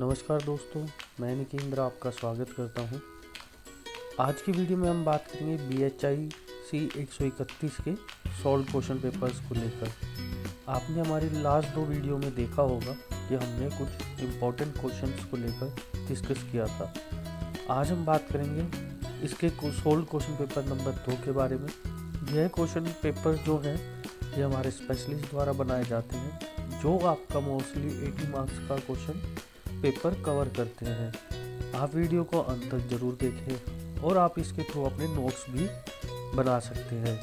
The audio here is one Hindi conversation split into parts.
नमस्कार दोस्तों, मैं निकेंद्र आपका स्वागत करता हूं। आज की वीडियो में हम बात करेंगे BHIC 131 के सॉल्व क्वेश्चन पेपर्स को लेकर। आपने हमारी लास्ट 2 वीडियो में देखा होगा कि हमने कुछ इम्पोर्टेंट क्वेश्चंस को लेकर डिस्कस किया था। आज हम बात करेंगे इसके सॉल्व क्वेश्चन पेपर नंबर 2 के बारे में। यह क्वेश्चन पेपर जो है ये हमारे स्पेशलिस्ट द्वारा बनाए जाते हैं, जो आपका मोस्टली 80 मार्क्स का क्वेश्चन पेपर कवर करते हैं। आप वीडियो को अंत तक जरूर देखें और आप इसके थ्रू अपने नोट्स भी बना सकते हैं।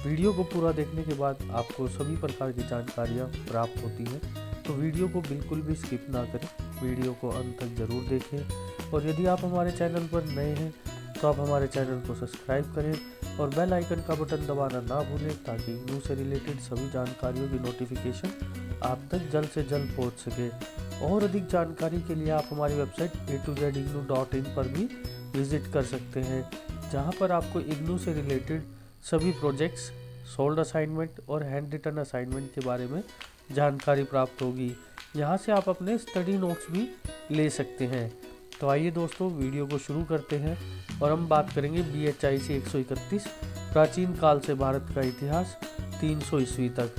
वीडियो को पूरा देखने के बाद आपको सभी प्रकार की जानकारियाँ प्राप्त होती हैं, तो वीडियो को बिल्कुल भी स्किप ना करें, वीडियो को अंत तक जरूर देखें। और यदि आप हमारे चैनल पर नए हैं तो आप हमारे चैनल को सब्सक्राइब करें और बेल आइकन का बटन दबाना ना भूलें, ताकि न्यूज़ से रिलेटेड सभी जानकारियों की नोटिफिकेशन आप तक जल्द से जल्द पहुंच सके। और अधिक जानकारी के लिए आप हमारी वेबसाइट a2zignoo.in पर भी विजिट कर सकते हैं, जहां पर आपको इग्नू से रिलेटेड सभी प्रोजेक्ट्स, सोल्ड असाइनमेंट और हैंड रिटन असाइनमेंट के बारे में जानकारी प्राप्त होगी। यहां से आप अपने स्टडी नोट्स भी ले सकते हैं। तो आइए दोस्तों, वीडियो को शुरू करते हैं और हम बात करेंगे BHIC 131 प्राचीन काल से भारत का इतिहास 300 ईस्वी तक।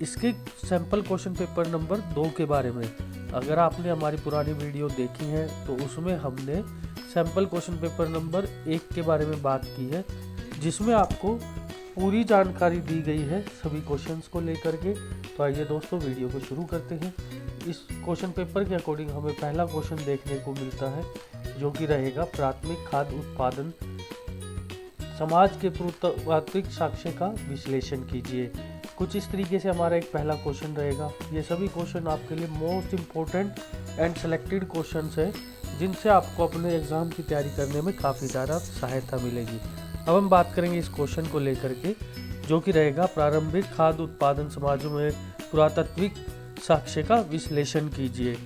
इसके सैंपल क्वेश्चन पेपर नंबर 2 के बारे में। अगर आपने हमारी पुरानी वीडियो देखी है तो उसमें हमने सैंपल क्वेश्चन पेपर नंबर 1 के बारे में बात की है, जिसमें आपको पूरी जानकारी दी गई है सभी क्वेश्चंस को लेकर के। तो आइए दोस्तों, वीडियो को शुरू करते हैं। इस क्वेश्चन पेपर के अकॉर्डिंग हमें पहला क्वेश्चन देखने को मिलता है, जो कि रहेगा प्राथमिक खाद्य उत्पादन समाज के पुरातात्विक साक्ष्य का विश्लेषण कीजिए। कुछ इस तरीके से हमारा एक पहला क्वेश्चन रहेगा। ये सभी क्वेश्चन आपके लिए most important and selected questions है, जिनसे आपको अपने एग्जाम की तैयारी करने में काफ़ी ज़्यादा सहायता मिलेगी। अब हम बात करेंगे इस क्वेश्चन को लेकर के, जो कि रहेगा प्रारंभिक खाद्य उत्पादन समाजों में पुरातात्विक साक्ष्य का विश्लेषण कीजिए।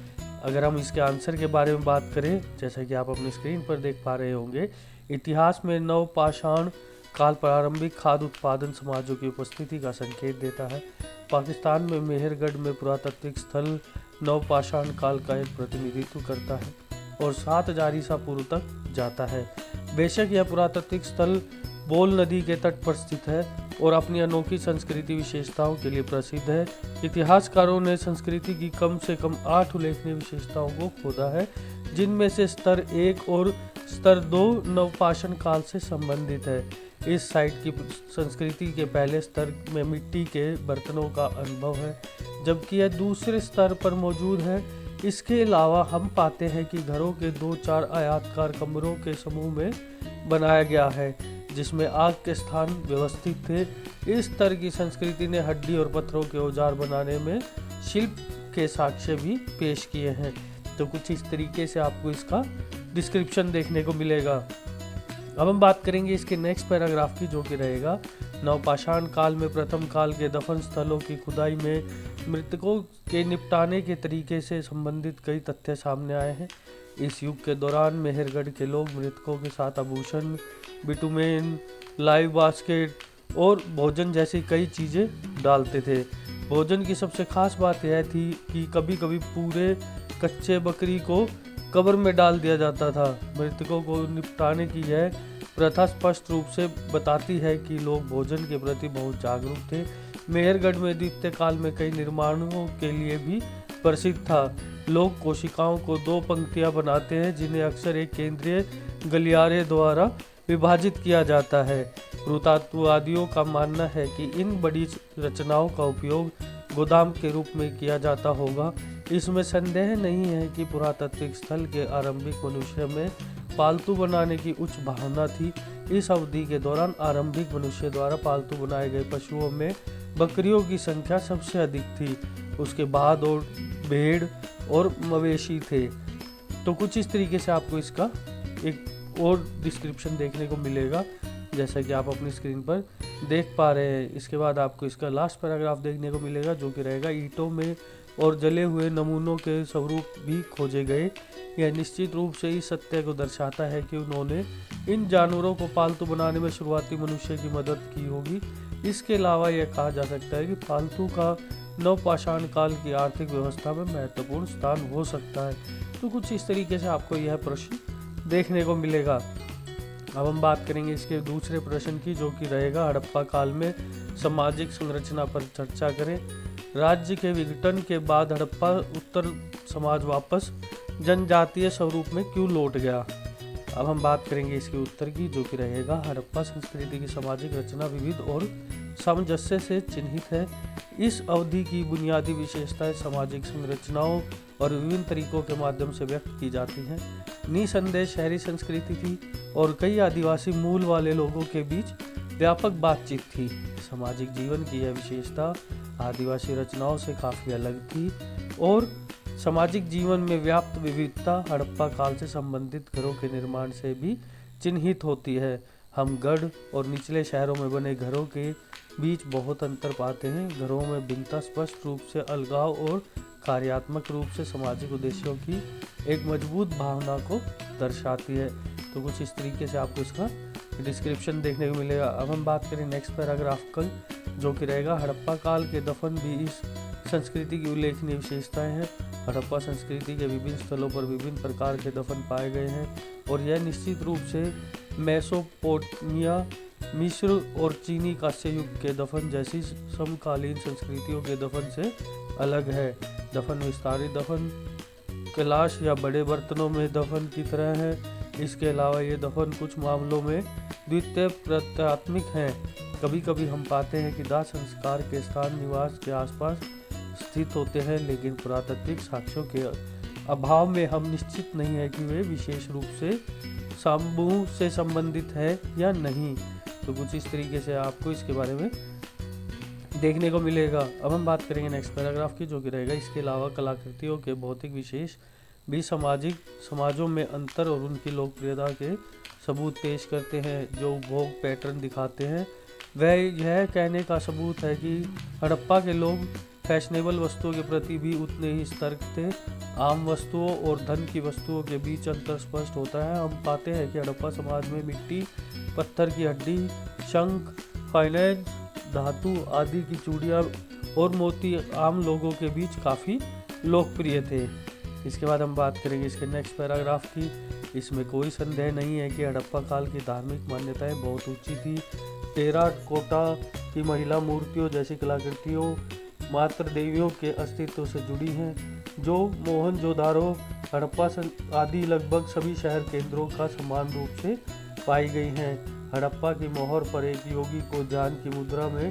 अगर हम इसके आंसर के बारे में बात करें, जैसा कि आप अपनी स्क्रीन पर देख पा रहे होंगे, इतिहास में नवपाषाण काल प्रारंभिक खाद्य उत्पादन समाजों की उपस्थिति का संकेत देता है। पाकिस्तान में मेहरगढ़ में पुरातात्विक स्थल नवपाषाण काल का एक प्रतिनिधित्व करता है और 7000 ईसा पूर्व तक जाता है। बेशक यह पुरातात्विक स्थल बोल नदी के तट पर स्थित है और अपनी अनोखी संस्कृति विशेषताओं के लिए प्रसिद्ध है। इतिहासकारों ने संस्कृति की कम से कम 8 उल्लेखनीय विशेषताओं को खोदा है, जिनमें से स्तर 1 और स्तर 2 नवपाषाण काल से संबंधित है। इस साइट की संस्कृति के पहले स्तर में मिट्टी के बर्तनों का अनुभव है, जबकि यह दूसरे स्तर पर मौजूद है। इसके अलावा हम पाते हैं कि घरों के 2-4 आयताकार कमरों के समूह में बनाया गया है, जिसमें आग के स्थान व्यवस्थित थे। इस स्तर की संस्कृति ने हड्डी और पत्थरों के औजार बनाने में शिल्प के साक्ष्य भी पेश किए हैं। तो कुछ इस तरीके से आपको इसका डिस्क्रिप्शन देखने को मिलेगा। अब हम बात करेंगे इसके नेक्स्ट पैराग्राफ की, जो कि रहेगा नवपाषाण काल में प्रथम काल के दफन स्थलों की खुदाई में मृतकों के निपटाने के तरीके से संबंधित कई तथ्य सामने आए हैं। इस युग के दौरान मेहरगढ़ के लोग मृतकों के साथ आभूषण, बिटुमेन, लाइव बास्केट और भोजन जैसी कई चीज़ें डालते थे। भोजन की सबसे खास बात यह थी कि कभी कभी पूरे कच्चे बकरी को कब्र में डाल दिया जाता था। मृतकों को निपटाने की यह प्रथा स्पष्ट रूप से बताती है कि लोग भोजन के प्रति बहुत जागरूक थे। मेहरगढ़ में द्वितीय काल में कई निर्माणों के लिए भी प्रसिद्ध था। लोग कोशिकाओं को 2 पंक्तियां बनाते हैं, जिन्हें अक्सर एक केंद्रीय गलियारे द्वारा विभाजित किया जाता है। पुरातत्ववादियों का मानना है कि इन बड़ी रचनाओं का उपयोग गोदाम के रूप में किया जाता होगा। इसमें संदेह नहीं है कि पुरातात्विक स्थल के आरंभिक मनुष्य में पालतू बनाने की उच्च भावना थी। इस अवधि के दौरान आरंभिक मनुष्य द्वारा पालतू बनाए गए पशुओं में बकरियों की संख्या सबसे अधिक थी। उसके बाद और भेड़ और मवेशी थे। तो कुछ इस तरीके से आपको इसका एक और डिस्क्रिप्शन देखने को मिलेगा, जैसा कि आप अपनी स्क्रीन पर देख पा रहे हैं। इसके बाद आपको इसका लास्ट पैराग्राफ देखने को मिलेगा, जो कि रहेगा ईंटों में और जले हुए नमूनों के स्वरूप भी खोजे गए। यह निश्चित रूप से इस सत्य को दर्शाता है कि उन्होंने इन जानवरों को पालतू बनाने में शुरुआती मनुष्य की मदद की होगी। इसके अलावा यह कहा जा सकता है कि पालतू का नवपाषाण काल की आर्थिक व्यवस्था में महत्वपूर्ण स्थान हो सकता है। तो कुछ इस तरीके से आपको यह प्रश्न देखने को मिलेगा। अब हम बात करेंगे इसके दूसरे प्रश्न की, जो कि रहेगा हड़प्पा काल में सामाजिक संरचना पर चर्चा करें। राज्य के विघटन के बाद हड़प्पा उत्तर समाज वापस जनजातीय स्वरूप में क्यों लौट गया। अब हम बात करेंगे इसके उत्तर की, जो कि रहेगा हड़प्पा संस्कृति की सामाजिक रचना विविध और सामंजस्य से चिन्हित है। इस अवधि की बुनियादी विशेषताएं सामाजिक संरचनाओं और विभिन्न तरीकों के माध्यम से व्यक्त की जाती हैं। निसंदेह शहरी संस्कृति थी और कई आदिवासी मूल वाले लोगों के बीच व्यापक बातचीत थी। सामाजिक जीवन की यह विशेषता आदिवासी रचनाओं से काफ़ी अलग थी और सामाजिक जीवन में व्याप्त विविधता हड़प्पा काल से संबंधित घरों के निर्माण से भी चिन्हित होती है। हम गढ़ और निचले शहरों में बने घरों के बीच बहुत अंतर पाते हैं। घरों में भिन्नता स्पष्ट रूप से अलगाव और कार्यात्मक रूप से सामाजिक उद्देश्यों की एक मजबूत भावना को दर्शाती है। तो कुछ इस तरीके से आपको इसका डिस्क्रिप्शन देखने को मिलेगा। अब हम बात करें नेक्स्ट पैराग्राफ का, जो कि रहेगा हड़प्पा काल के दफन भी इस संस्कृति की उल्लेखनीय विशेषताएं हैं। हड़प्पा संस्कृति के विभिन्न स्थलों पर विभिन्न प्रकार के दफन पाए गए हैं और यह निश्चित रूप से मेसोपोटामिया, मिस्र और चीनी कांस्य युग के दफन जैसी समकालीन संस्कृतियों के दफन से अलग है। दफन विस्तारित दफन, कैलाश या बड़े बर्तनों में दफन की तरह है। इसके अलावा ये दफन कुछ मामलों में द्वितीय प्रत्यात्मिक हैं। कभी कभी हम पाते हैं कि दाह संस्कार के स्थान निवास के आसपास स्थित होते हैं, लेकिन पुरातात्विक साक्ष्यों के अभाव में हम निश्चित नहीं है कि वे विशेष रूप से समूह से संबंधित है या नहीं। तो कुछ इस तरीके से आपको इसके बारे में देखने को मिलेगा। अब हम बात करेंगे नेक्स्ट पैराग्राफ की, जो कि रहेगा इसके अलावा कलाकृतियों के भौतिक विशेष भी सामाजिक समाजों में अंतर और उनकी लोकप्रियता के सबूत पेश करते हैं। जो उपभोग पैटर्न दिखाते हैं वह यह कहने का सबूत है कि हड़प्पा के लोग फैशनेबल वस्तुओं के प्रति भी उतने ही सतर्क थे। आम वस्तुओं और धन की वस्तुओं के बीच अंतर स्पष्ट होता है। हम पाते हैं कि हड़प्पा समाज में मिट्टी, पत्थर की हड्डी, शंख, फाइनेंस, धातु आदि की चूड़ियाँ और मोती आम लोगों के बीच काफ़ी लोकप्रिय थे। इसके बाद हम बात करेंगे इसके नेक्स्ट पैराग्राफ की। इसमें कोई संदेह नहीं है कि हड़प्पा काल की धार्मिक मान्यताएं बहुत ऊंची थी। टेराकोटा की महिला मूर्तियों जैसी कलाकृतियों मात्र देवियों के अस्तित्व से जुड़ी हैं, जो मोहनजोदारो, हड़प्पा आदि लगभग सभी शहर केंद्रों का समान रूप से पाई गई हैं। हड़प्पा की मोहर पर एक योगी को ध्यान की मुद्रा में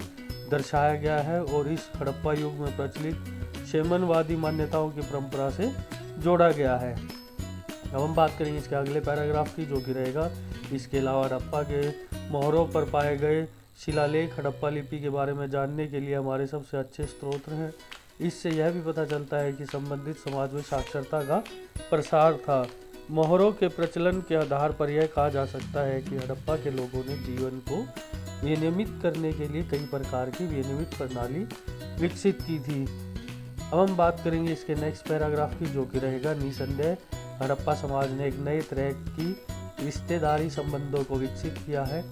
दर्शाया गया है और इस हड़प्पा युग में प्रचलित शैमनवादी मान्यताओं की परंपरा से जोड़ा गया है। अब हम बात करेंगे इसके अगले पैराग्राफ की, जो कि रहेगा इसके अलावा हड़प्पा के मोहरों पर पाए गए शिलालेख हड़प्पा लिपि के बारे में जानने के लिए हमारे सबसे अच्छे स्रोत हैं। इससे यह भी पता चलता है कि संबंधित समाज में साक्षरता का प्रसार था। मोहरों के प्रचलन के आधार पर यह कहा जा सकता है कि हड़प्पा के लोगों ने जीवन को विनियमित करने के लिए कई प्रकार की विनियमित प्रणाली विकसित की थी। अब हम बात करेंगे इसके नेक्स्ट पैराग्राफ की, जो कि रहेगा निसंदेह हड़प्पा समाज ने एक नए तरह की रिश्तेदारी संबंधों को विकसित किया है।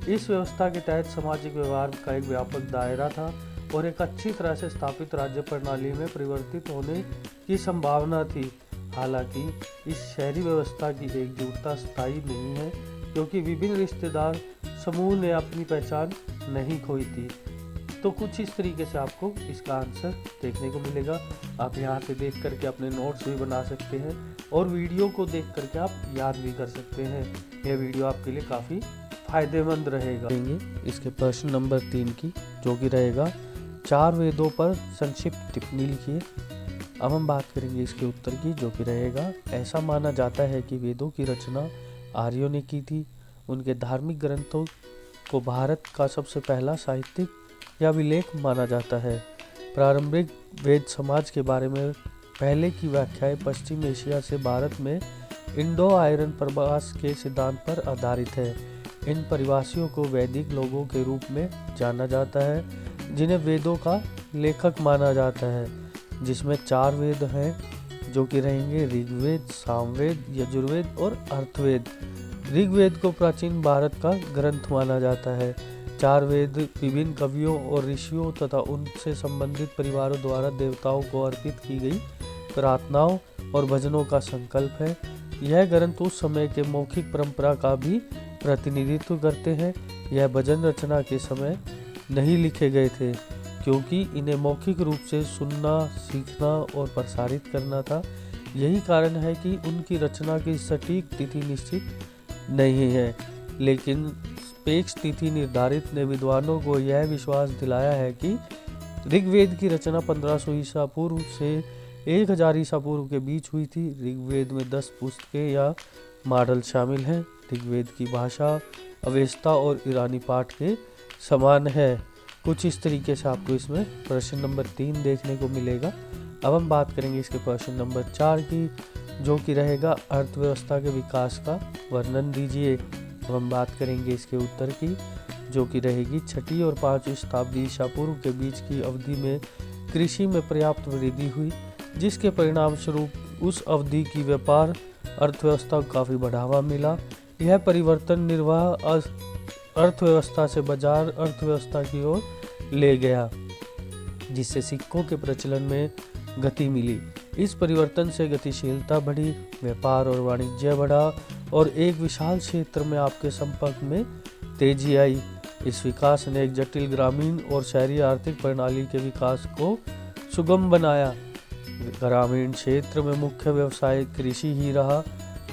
इस व्यवस्था के तहत सामाजिक व्यवहार का एक व्यापक दायरा था और एक अच्छी तरह से स्थापित राज्य प्रणाली में परिवर्तित होने की संभावना थी। हालांकि इस शहरी व्यवस्था की एकजुटता स्थायी नहीं है, क्योंकि विभिन्न रिश्तेदार समूह ने अपनी पहचान नहीं खोई थी। तो कुछ इस तरीके से आपको इसका आंसर देखने को मिलेगा। आप यहाँ से देख करके अपने नोट्स भी बना सकते हैं और वीडियो को देख करके आप याद भी कर सकते हैं। यह वीडियो आपके लिए काफ़ी फायदेमंद रहेगा। इसके प्रश्न नंबर 3 की, जो कि रहेगा 4 वेदों पर संक्षिप्त टिप्पणी लिखिए। अब हम बात करेंगे इसके उत्तर की, जो कि रहेगा ऐसा माना जाता है कि वेदों की रचना आर्यों ने की थी। उनके धार्मिक ग्रंथों को भारत का सबसे पहला साहित्यिक या विलेख माना जाता है। प्रारंभिक वेद समाज के बारे में पहले की व्याख्याएं पश्चिम एशिया से भारत में इंडो आयरन प्रवास के सिद्धांत पर आधारित है। इन परिवासियों को वैदिक लोगों के रूप में जाना जाता है, जिन्हें वेदों का लेखक माना जाता है, जिसमें 4 वेद हैं, जो कि रहेंगे ऋग्वेद, सामवेद, यजुर्वेद और अर्थवेद। ऋग्वेद को प्राचीन भारत का ग्रंथ माना जाता है। 4 वेद विभिन्न कवियों और ऋषियों तथा उनसे संबंधित परिवारों द्वारा देवताओं को अर्पित की गई प्रार्थनाओं और भजनों का संकल्प है। यह ग्रंथ उस समय के मौखिक परंपरा का भी प्रतिनिधित्व करते हैं। यह भजन रचना के समय नहीं लिखे गए थे, क्योंकि इन्हें मौखिक रूप से सुनना, सीखना और प्रसारित करना था। यही कारण है कि उनकी रचना की सटीक तिथि निश्चित नहीं है, लेकिन सापेक्ष तिथि निर्धारित ने विद्वानों को यह विश्वास दिलाया है कि ऋग्वेद की रचना 1500 ईसा पूर्व से 1000 ईसा पूर्व के बीच हुई थी। ऋग्वेद में 10 पुस्तकें या मॉडल शामिल हैं। ऋग्वेद की भाषा अवेस्ता और ईरानी पाठ के समान है। कुछ इस तरीके से आपको इसमें प्रश्न नंबर 3 देखने को मिलेगा। अब हम बात करेंगे इसके प्रश्न नंबर 4 की, जो कि रहेगा अर्थव्यवस्था के विकास का वर्णन दीजिए। अब हम बात करेंगे इसके उत्तर की, जो कि रहेगी 6वीं और 5वीं शताब्दी ईसा पूर्व के बीच की अवधि में कृषि में पर्याप्त वृद्धि हुई, जिसके परिणाम स्वरूप उस अवधि की व्यापार अर्थव्यवस्था को काफ़ी बढ़ावा मिला। यह परिवर्तन निर्वाह अर्थव्यवस्था से बाजार अर्थव्यवस्था की ओर ले गया, जिससे सिक्कों के प्रचलन में गति मिली। इस परिवर्तन से गतिशीलता बढ़ी, व्यापार और वाणिज्य बढ़ा और एक विशाल क्षेत्र में आपके संपर्क में तेजी आई। इस विकास ने एक जटिल ग्रामीण और शहरी आर्थिक प्रणाली के विकास को सुगम बनाया। ग्रामीण क्षेत्र में मुख्य व्यवसाय कृषि ही रहा।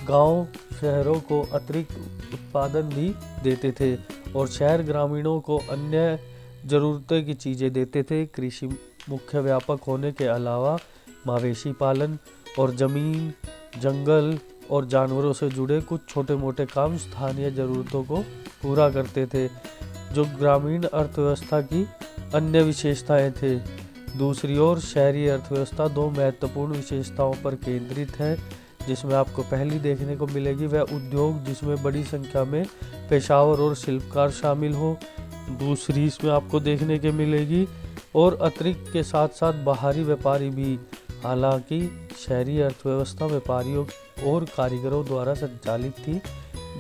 गांव शहरों को अतिरिक्त उत्पादन भी देते थे और शहर ग्रामीणों को अन्य ज़रूरतें की चीज़ें देते थे। कृषि मुख्य व्यापक होने के अलावा मवेशी पालन और ज़मीन, जंगल और जानवरों से जुड़े कुछ छोटे मोटे काम स्थानीय ज़रूरतों को पूरा करते थे, जो ग्रामीण अर्थव्यवस्था की अन्य विशेषताएं थे। दूसरी ओर शहरी अर्थव्यवस्था 2 महत्वपूर्ण विशेषताओं पर केंद्रित है, जिसमें आपको पहली देखने को मिलेगी वह उद्योग, जिसमें बड़ी संख्या में पेशावर और शिल्पकार शामिल हो। दूसरी इसमें आपको देखने के मिलेगी और अतिरिक्त के साथ साथ बाहरी व्यापारी भी। हालांकि शहरी अर्थव्यवस्था व्यापारियों और कारीगरों द्वारा संचालित थी,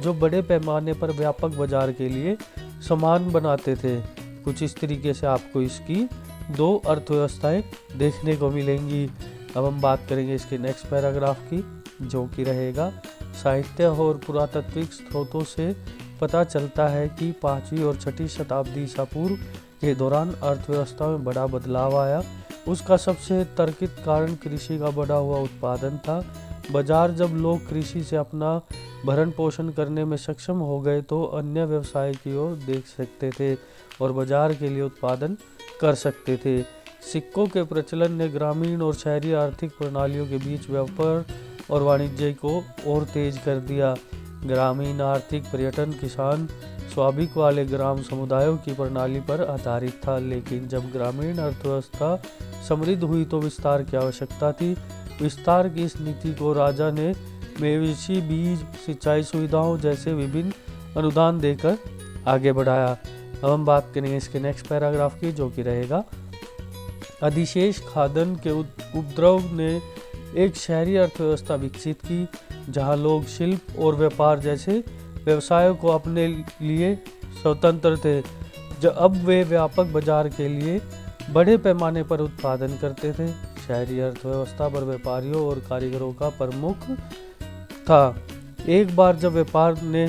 जो बड़े पैमाने पर व्यापक बाजार के लिए सामान बनाते थे। कुछ इस तरीके से आपको इसकी 2 अर्थव्यवस्थाएं देखने को मिलेंगी। अब हम बात करेंगे इसके नेक्स्ट पैराग्राफ की, जो कि रहेगा साहित्य और पुरातात्विक स्रोतों से पता चलता है कि 5वीं और 6वीं शताब्दी ईसा पूर्व के दौरान अर्थव्यवस्था में बड़ा बदलाव आया। उसका सबसे तर्कित कारण कृषि का बढ़ा हुआ उत्पादन था। बाजार जब लोग कृषि से अपना भरण पोषण करने में सक्षम हो गए तो अन्य व्यवसाय की ओर देख सकते थे और बाजार के लिए उत्पादन कर सकते थे। सिक्कों के प्रचलन ने ग्रामीण और शहरी आर्थिक प्रणालियों के बीच व्यापार और वाणिज्य को और तेज कर दिया। ग्रामीण आर्थिक पर्यटन किसान स्वाभिक वाले ग्राम समुदायों की प्रणाली पर आधारित था, लेकिन जब ग्रामीण अर्थव्यवस्था समृद्ध हुई तो विस्तार की आवश्यकता थी। विस्तार की इस नीति को राजा ने मवेशी, बीज, सिंचाई सुविधाओं जैसे विभिन्न अनुदान देकर आगे बढ़ाया। अब हम बात करेंगे इसके नेक्स्ट पैराग्राफ की, जो कि रहेगा अधिशेष खाद्यान्न के उपद्रव ने एक शहरी अर्थव्यवस्था विकसित की, जहां लोग शिल्प और व्यापार जैसे व्यवसायों को अपने लिए स्वतंत्र थे। अब वे व्यापक बाजार के लिए बड़े पैमाने पर उत्पादन करते थे। शहरी अर्थव्यवस्था पर व्यापारियों और कारीगरों का प्रमुख था। एक बार जब व्यापार ने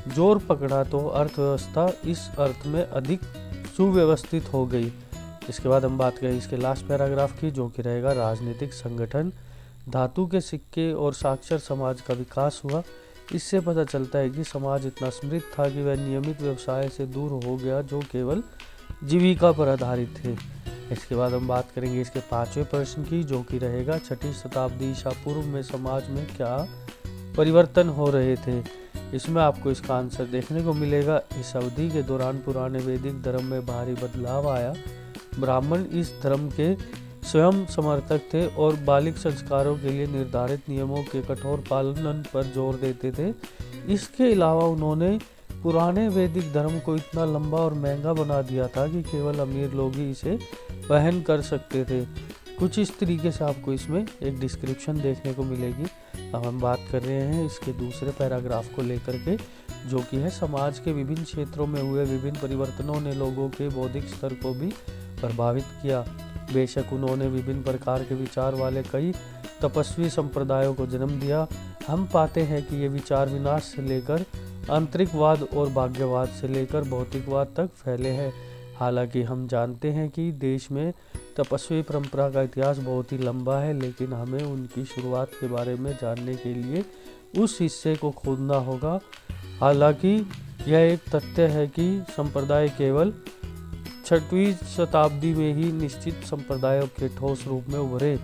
जोर पकड़ा तो अर्थव्यवस्था इस अर्थ में अधिक सुव्यवस्थित हो गई। इसके बाद हम बात करें इसके लास्ट पैराग्राफ की, जो कि रहेगा राजनीतिक संगठन। धातु के सिक्के और साक्षर समाज का विकास हुआ। इससे पता चलता है कि समाज इतना समृद्ध था कि वह नियमित व्यवसाय से दूर हो गया, जो केवल जीविका पर आधारित थे। इसके बाद हम बात करेंगे इसके 5वें प्रश्न की, जो कि रहेगा 6वीं शताब्दी ईसा पूर्व में समाज में क्या परिवर्तन हो रहे थे। इसमें आपको इसका आंसर देखने को मिलेगा। इस अवधि के दौरान पुराने वैदिक धर्म में भारी बदलाव आया। ब्राह्मण इस धर्म के स्वयं समर्थक थे और बालिक संस्कारों के लिए निर्धारित नियमों के कठोर पालन पर जोर देते थे। इसके अलावा उन्होंने पुराने वैदिक धर्म को इतना लंबा और महंगा बना दिया था कि केवल अमीर लोग ही इसे वहन कर सकते थे। कुछ इस तरीके से आपको इसमें एक डिस्क्रिप्शन देखने को मिलेगी। अब हम बात कर रहे हैं इसके दूसरे पैराग्राफ को लेकर के, जो कि है समाज के विभिन्न क्षेत्रों में हुए विभिन्न परिवर्तनों ने लोगों के बौद्धिक स्तर को भी प्रभावित किया। बेशक उन्होंने विभिन्न प्रकार के विचार वाले कई तपस्वी संप्रदायों को जन्म दिया। हम पाते हैं कि ये विचार विनाश से लेकर आंतरिकवाद और भाग्यवाद से लेकर भौतिकवाद तक फैले हैं। हालांकि हम जानते हैं कि देश में तपस्वी परंपरा का इतिहास बहुत ही लंबा है, लेकिन हमें उनकी शुरुआत के बारे में जानने के लिए उस हिस्से को खोदना होगा। हालांकि यह एक तथ्य है कि संप्रदाय केवल 6वीं शताब्दी में ही निश्चित संप्रदायों के ठोस रूप में उभरे।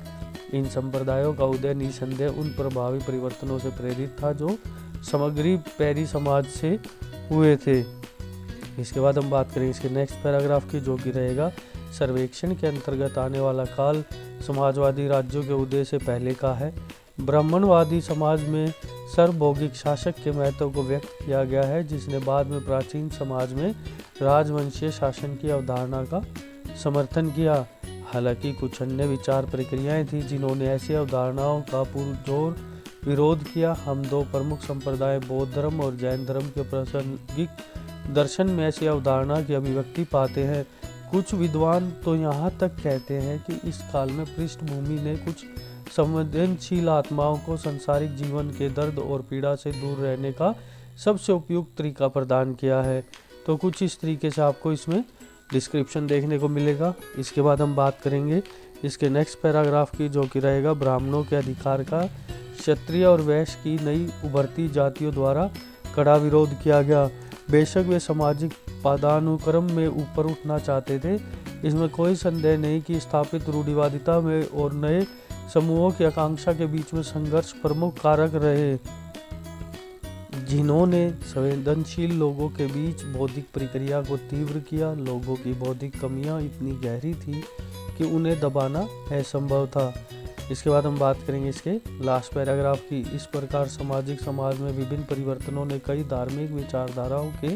इन संप्रदायों का उदय निसंदेह उन प्रभावी परिवर्तनों से प्रेरित था जो समग्री पैरी समाज से हुए थे। इसके बाद हम बात करेंगे इसके नेक्स्ट पैराग्राफ की, जो कि रहेगा सर्वेक्षण के अंतर्गत आने वाला काल समाजवादी राज्यों के उदय से पहले का है। ब्राह्मणवादी समाज में सर्वभौगिक शासक के महत्व को व्यक्त किया गया है, जिसने बाद में प्राचीन समाज में राजवंशीय शासन की अवधारणा का समर्थन किया। हालांकि कुछ अन्य विचार प्रक्रियाएं थी जिन्होंने ऐसी अवधारणाओं का पुरजोर विरोध किया। हम दो प्रमुख संप्रदाय बौद्ध धर्म और जैन धर्म के प्रासंगिक दर्शन में ऐसी अवधारणा की अभिव्यक्ति पाते हैं। कुछ विद्वान तो यहाँ तक कहते हैं कि इस काल में पृष्ठभूमि ने कुछ संवेदनशील आत्माओं को सांसारिक जीवन के दर्द और पीड़ा से दूर रहने का सबसे उपयुक्त तरीका प्रदान किया है। तो कुछ इस तरीके से आपको इसमें डिस्क्रिप्शन देखने को मिलेगा। इसके बाद हम बात करेंगे इसके नेक्स्ट पैराग्राफ की, जो कि रहेगा ब्राह्मणों के अधिकार का क्षत्रिय और वैश्य की नई उभरती जातियों द्वारा कड़ा विरोध किया गया। बेशक वे सामाजिक पदानुक्रम में ऊपर उठना चाहते थे, इसमें कोई संदेह नहीं कि स्थापित रूढ़िवादिता में और नए समूहों की आकांक्षा के बीच में संघर्ष प्रमुख कारक रहे, जिन्होंने संवेदनशील लोगों के बीच बौद्धिक प्रक्रिया को तीव्र किया। लोगों की बौद्धिक कमियां इतनी गहरी थी कि उन्हें दबाना असंभव था। इसके बाद हम बात करेंगे इसके लास्ट पैराग्राफ की। इस प्रकार सामाजिक समाज में विभिन्न परिवर्तनों ने कई धार्मिक विचारधाराओं के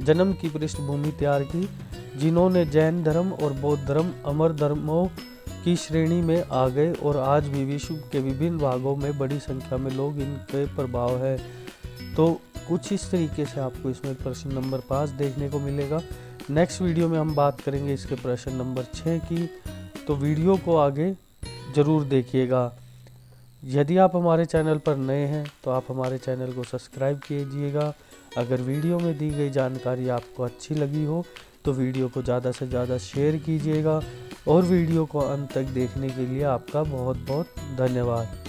जन्म की पृष्ठभूमि तैयार की, जिन्होंने जैन धर्म और बौद्ध धर्म अमर धर्मों की श्रेणी में आ गए और आज भी विश्व के विभिन्न भागों में बड़ी संख्या में लोग इनके प्रभाव है। तो कुछ इस तरीके से आपको इसमें प्रश्न नंबर 5 देखने को मिलेगा। नेक्स्ट वीडियो में हम बात करेंगे इसके प्रश्न नंबर 6 की, तो वीडियो को आगे ज़रूर देखिएगा। यदि आप हमारे चैनल पर नए हैं तो आप हमारे चैनल को सब्सक्राइब कीजिएगा। अगर वीडियो में दी गई जानकारी आपको अच्छी लगी हो तो वीडियो को ज़्यादा से ज़्यादा शेयर कीजिएगा और वीडियो को अंत तक देखने के लिए आपका बहुत बहुत धन्यवाद।